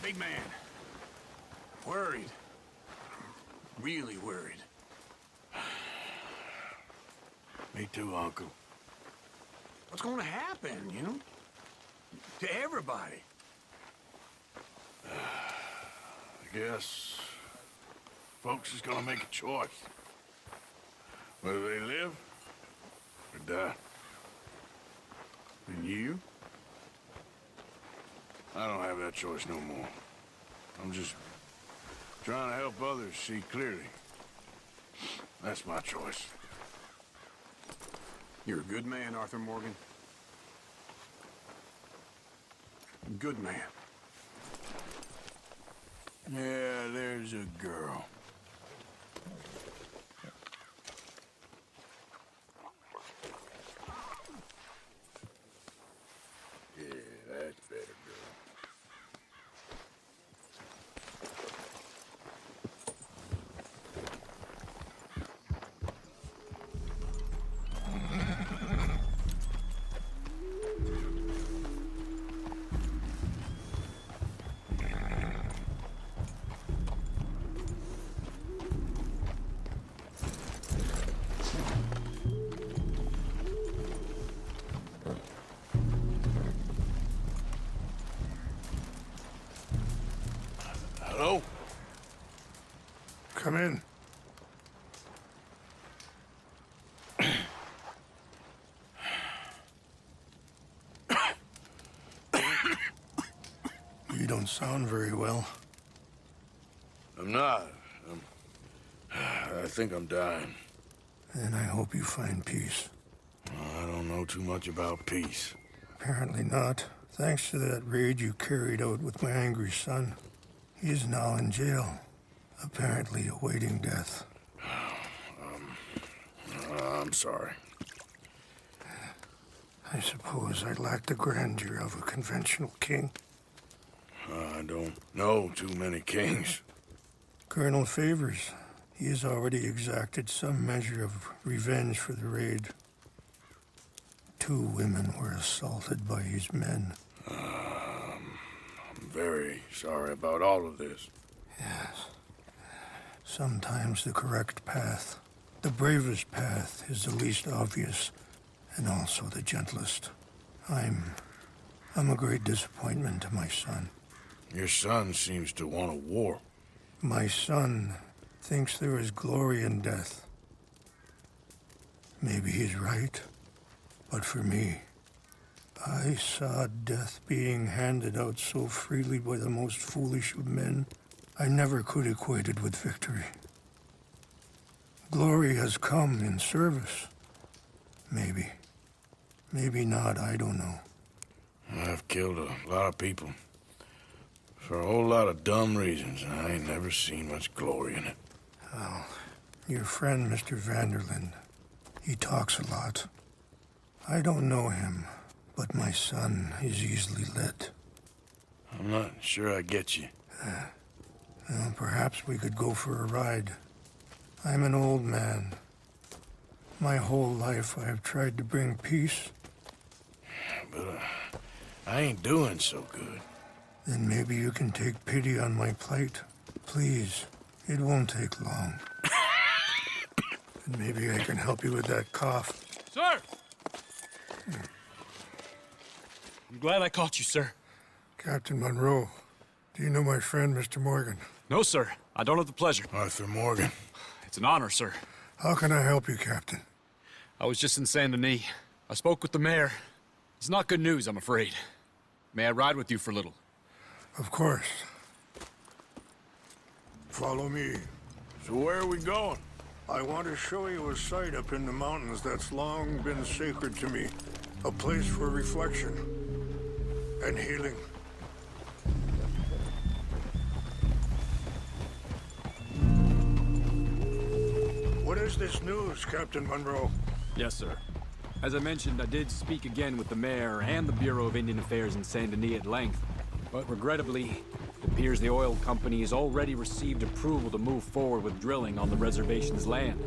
Big man. Worried. Really worried. Me too, Uncle. What's gonna happen, you know? To everybody. I guess folks is gonna make a choice. Whether they live or die. And you? I don't have that choice no more. I'm just trying to help others see clearly. That's my choice. You're a good man, Arthur Morgan. Good man. Yeah, there's a girl. Yeah, that's better, girl. Hello? Come in. You don't sound very well. I'm not. I think I'm dying. And I hope you find peace. I don't know too much about peace. Apparently not. Thanks to that raid you carried out with my angry son. He is now in jail, apparently awaiting death. I'm sorry. I suppose I lack the grandeur of a conventional king. I don't know too many kings. Colonel Favors, he has already exacted some measure of revenge for the raid. 2 women were assaulted by his men. I'm very sorry about all of this. Yes. Sometimes the correct path, the bravest path, is the least obvious, and also the gentlest. I'm a great disappointment to my son. Your son seems to want a war. My son thinks there is glory in death. Maybe he's right, but for me, I saw death being handed out so freely by the most foolish of men, I never could equate it with victory. Glory has come in service. Maybe. Maybe not, I don't know. I've killed a lot of people. For a whole lot of dumb reasons, and I ain't never seen much glory in it. Well, your friend, Mr. Vanderlyn, he talks a lot. I don't know him, but my son is easily led. I'm not sure I get you. Well, perhaps we could go for a ride. I'm an old man. My whole life I have tried to bring peace. But I ain't doing so good. Then maybe you can take pity on my plight. Please, it won't take long. And maybe I can help you with that cough. Sir! I'm glad I caught you, sir. Captain Monroe, do you know my friend, Mr. Morgan? No, sir. I don't have the pleasure. Arthur Morgan. It's an honor, sir. How can I help you, Captain? I was just in Saint Denis. I spoke with the mayor. It's not good news, I'm afraid. May I ride with you for a little? Of course. Follow me. So where are we going? I want to show you a site up in the mountains that's long been sacred to me. A place for reflection and healing. What is this news, Captain Monroe? Yes, sir. As I mentioned, I did speak again with the mayor and the Bureau of Indian Affairs in Saint Denis at length. But regrettably, it appears the oil company has already received approval to move forward with drilling on the reservation's land.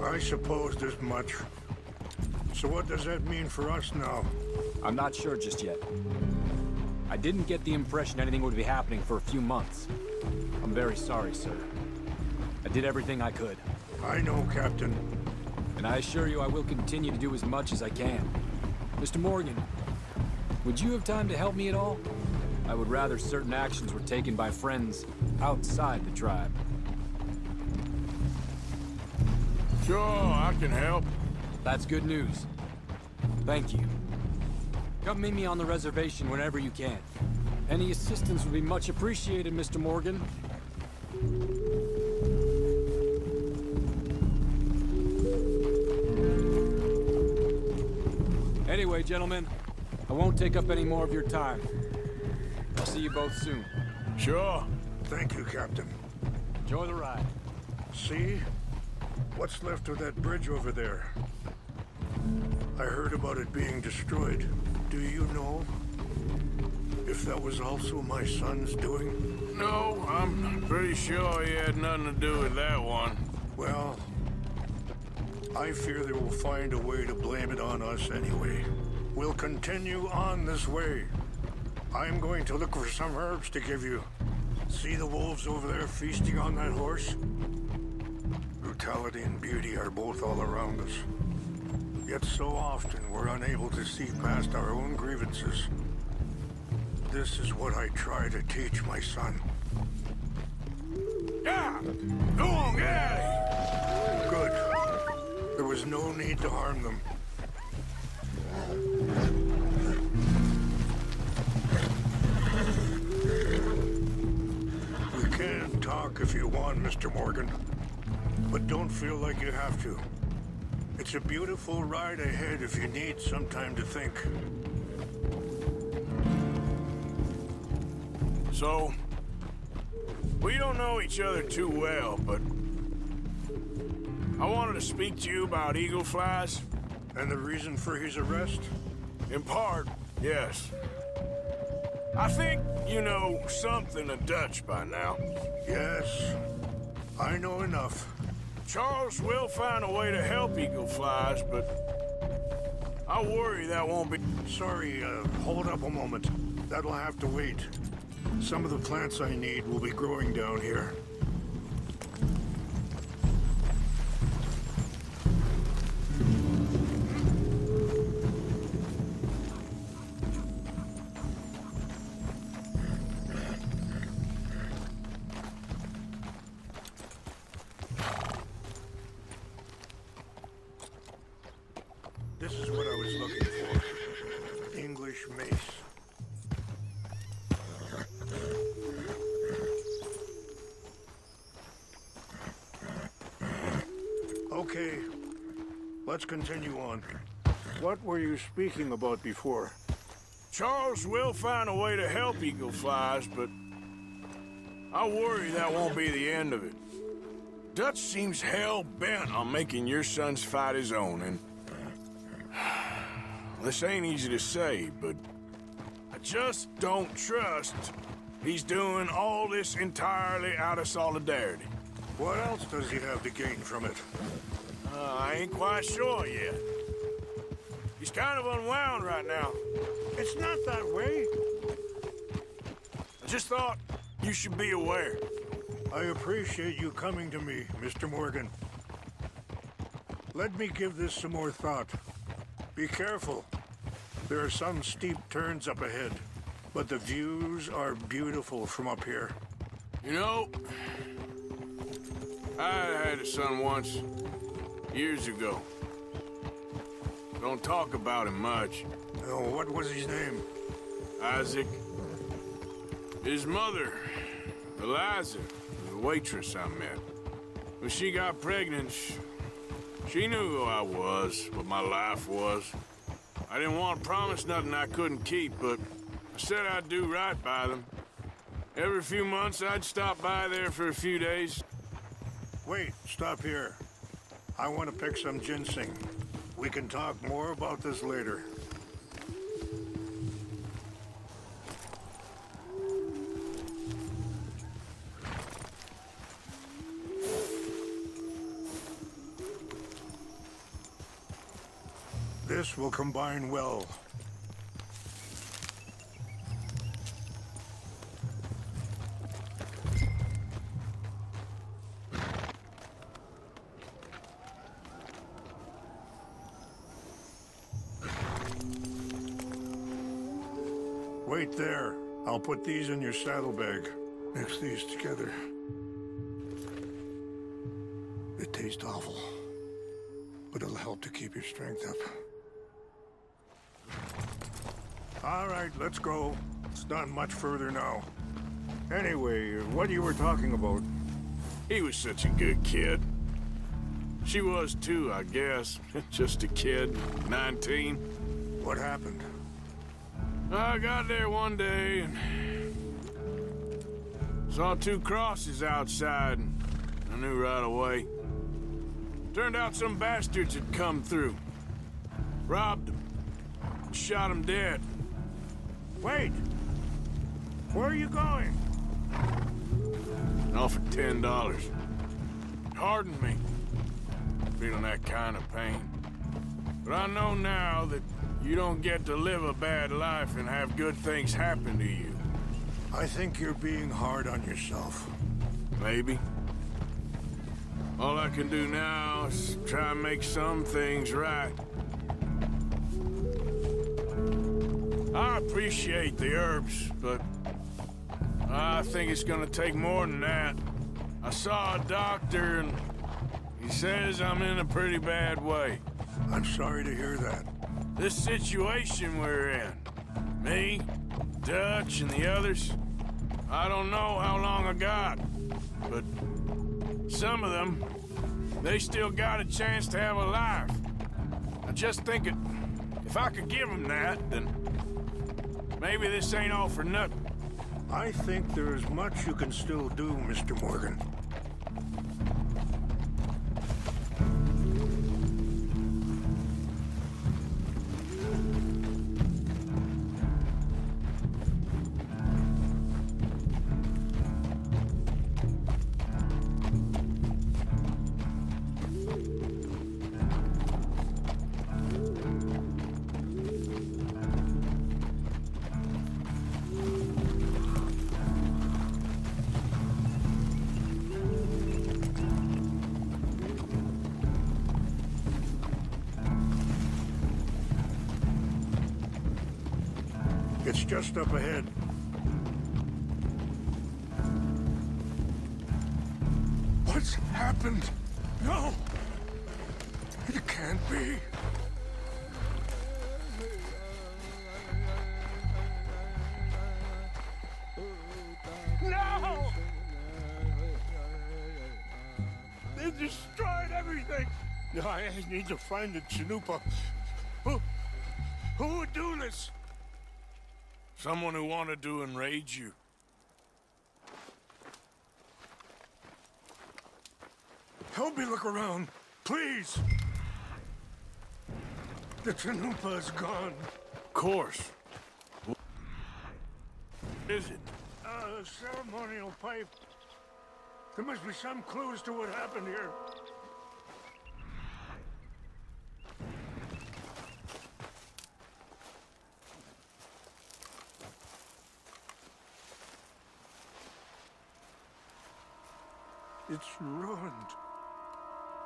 I supposed as much. So what does that mean for us now? I'm not sure just yet. I didn't get the impression anything would be happening for a few months. I'm very sorry, sir. I did everything I could. I know, Captain. And I assure you I will continue to do as much as I can. Mr. Morgan, would you have time to help me at all? I would rather certain actions were taken by friends outside the tribe. Sure, I can help. That's good news. Thank you. Come meet me on the reservation whenever you can. Any assistance would be much appreciated, Mr. Morgan. Anyway, gentlemen, I won't take up any more of your time. I'll see you both soon. Sure. Thank you, Captain. Enjoy the ride. See? What's left of that bridge over there? I heard about it being destroyed. Do you know if that was also my son's doing? No, I'm pretty sure he had nothing to do with that one. Well, I fear they will find a way to blame it on us anyway. We'll continue on this way. I'm going to look for some herbs to give you. See the wolves over there feasting on that horse? Brutality and beauty are both all around us. Yet so often we're unable to see past our own grievances. This is what I try to teach my son. Yeah! Go on, get out of here! Good. There was no need to harm them. We can talk if you want, Mr. Morgan. But don't feel like you have to. It's a beautiful ride ahead if you need some time to think. So, we don't know each other too well, but I wanted to speak to you about eagle flies. And the reason for his arrest? In part, yes. I think you know something of Dutch by now. Yes, I know enough. Charles will find a way to help eagle flies, but I worry that won't be... Sorry, hold up a moment. That'll have to wait. Some of the plants I need will be growing down here. This is what I was looking for. English mace. Okay, let's continue on. What were you speaking about before? Charles will find a way to help eagle flies, but I worry that won't be the end of it. Dutch seems hell-bent on making your sons fight his own, and this ain't easy to say, but I just don't trust he's doing all this entirely out of solidarity. What else does he have to gain from it? I ain't quite sure yet. He's kind of unwound right now. It's not that way. I just thought you should be aware. I appreciate you coming to me, Mr. Morgan. Let me give this some more thought. Be careful. There are some steep turns up ahead, but the views are beautiful from up here. You know, I had a son once, years ago. Don't talk about him much. Oh, what was his name? Isaac. His mother, Eliza, was a waitress I met. When she got pregnant, she knew who I was, what my life was. I didn't want to promise nothing I couldn't keep, but I said I'd do right by them. Every few months, I'd stop by there for a few days. Wait, stop here. I want to pick some ginseng. We can talk more about this later. This will combine well. Wait there. I'll put these in your saddlebag. Mix these together. They taste awful, but it'll help to keep your strength up. All right, let's go. It's not much further now. Anyway, what you were talking about? He was such a good kid. She was too, I guess. Just a kid, 19. What happened? I got there one day and saw 2 crosses outside, and I knew right away. Turned out some bastards had come through. Robbed them. Shot them dead. Wait! Where are you going? Offered $10. Hardened me. Feeling that kind of pain. But I know now that you don't get to live a bad life and have good things happen to you. I think you're being hard on yourself. Maybe. All I can do now is try and make some things right. I appreciate the herbs, but I think it's gonna take more than that. I saw a doctor and he says I'm in a pretty bad way. I'm sorry to hear that. This situation we're in, me, Dutch, and the others, I don't know how long I got, but some of them, they still got a chance to have a life. I just think if I could give them that, then maybe this ain't all for nothing. I think there is much you can still do, Mr. Morgan. It's just up ahead. What's happened? No! It can't be. No! They destroyed everything! I need to find the Chanupa. Who would do this? Someone who wanted to enrage you. Help me look around, please. The Chanupa is gone. Of course. What is it? A ceremonial pipe. There must be some clue as to what happened here. It's ruined.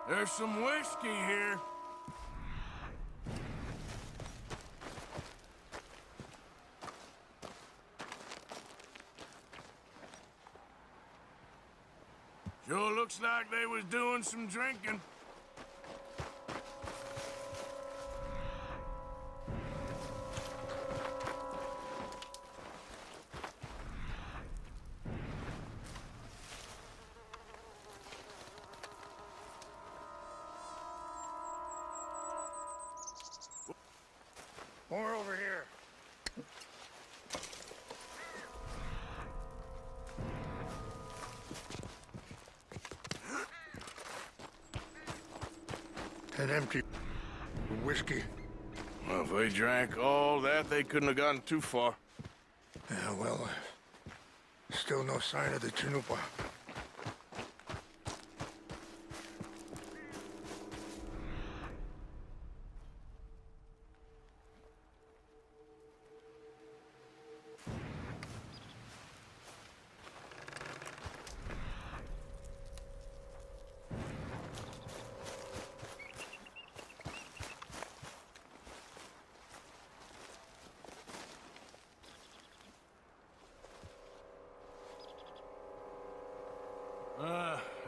There's some whiskey here. Sure looks like they was doing some drinking. More over here. An empty whiskey. Well, if they drank all that, they couldn't have gotten too far. Yeah, well, still no sign of the Chanupa.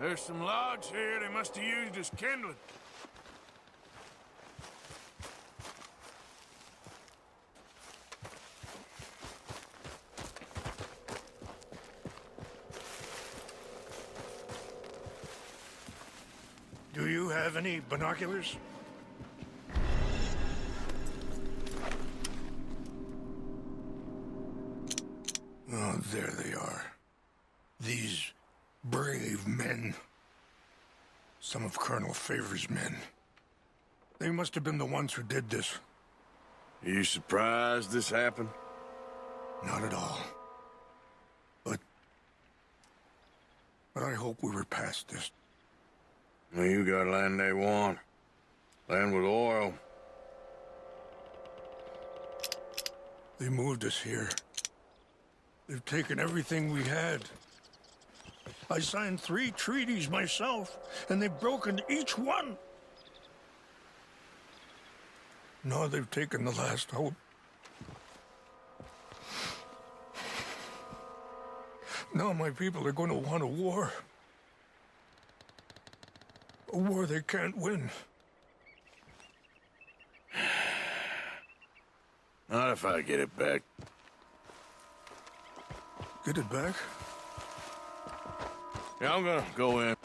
There's some logs here they must have used as kindling. Do you have any binoculars? Oh, there they are. These brave men. Some of Colonel Favor's men. They must have been the ones who did this. Are you surprised this happened? Not at all. But I hope we were past this. Well, you got land they want. Land with oil. They moved us here. They've taken everything we had. I signed 3 treaties myself, and they've broken each one. Now they've taken the last hope. Now my people are going to want a war. A war they can't win. Not if I get it back. Get it back? Yeah, I'm gonna go in.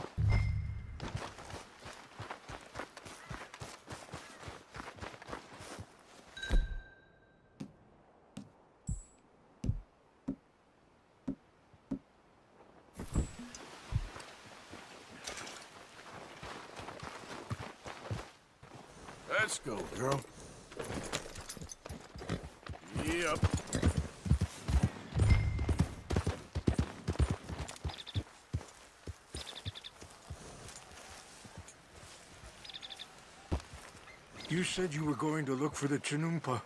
Let's go, girl. Yep. You said you were going to look for the Chinumpa.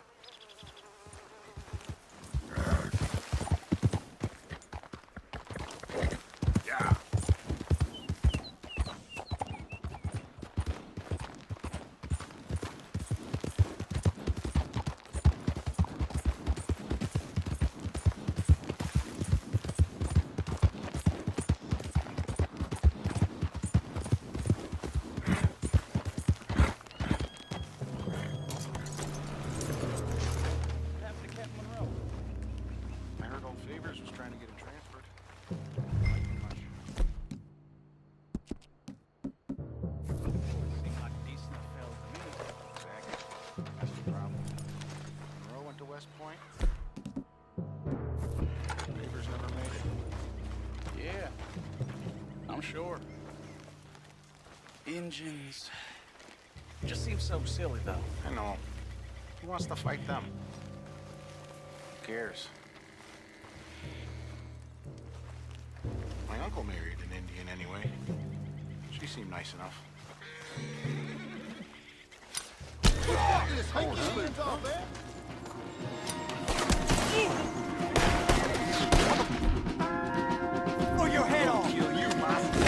Yeah. Sure. Engines. Just seems so silly, though. I know. Who wants to fight them? Who cares? My uncle married an Indian anyway. She seemed nice enough. Pull your head off! Kill you, master!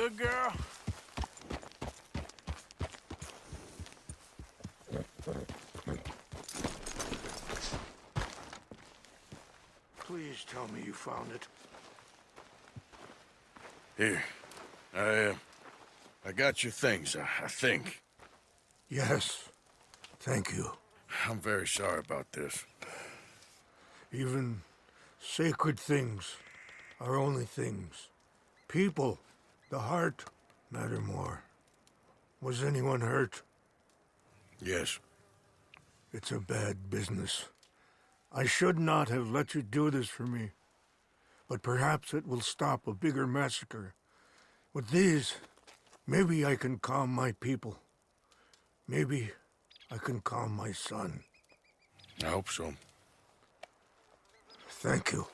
good girl? Please tell me you found it. Here. I got your things, I think. Yes. Thank you. I'm very sorry about this. Even sacred things are only things. People, the heart, matter more. Was anyone hurt? Yes. It's a bad business. I should not have let you do this for me. But perhaps it will stop a bigger massacre. With these, maybe I can calm my people. Maybe I can calm my son. I hope so. Thank you.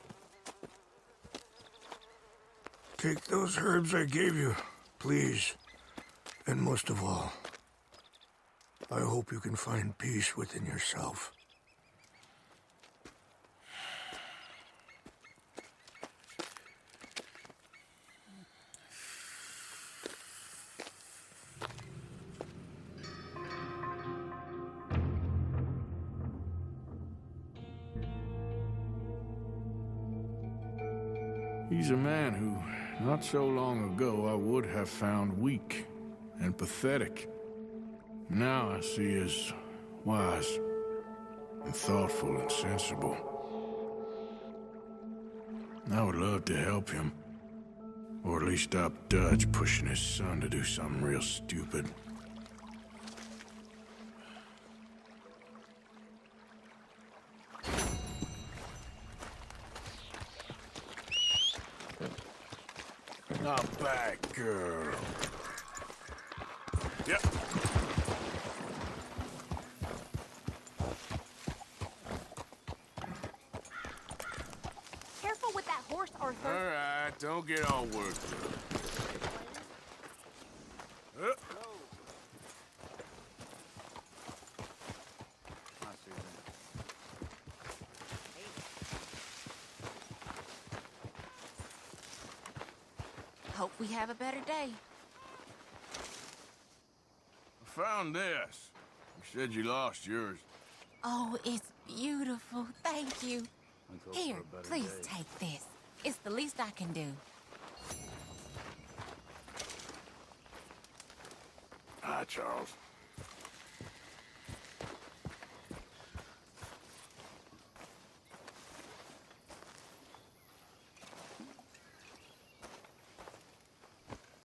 Take those herbs I gave you, please. And most of all, I hope you can find peace within yourself. He's a man who, not so long ago, I would have found weak and pathetic. Now I see as wise and thoughtful and sensible. I would love to help him, or at least stop Dutch pushing his son to do something real stupid. Not bad, girl. Yep. Careful with that horse, Arthur. All right, don't get all worked up. Hope we have a better day. I found this. You said you lost yours. Oh, it's beautiful. Thank you. Here, please take this. It's the least I can do. Hi, Charles.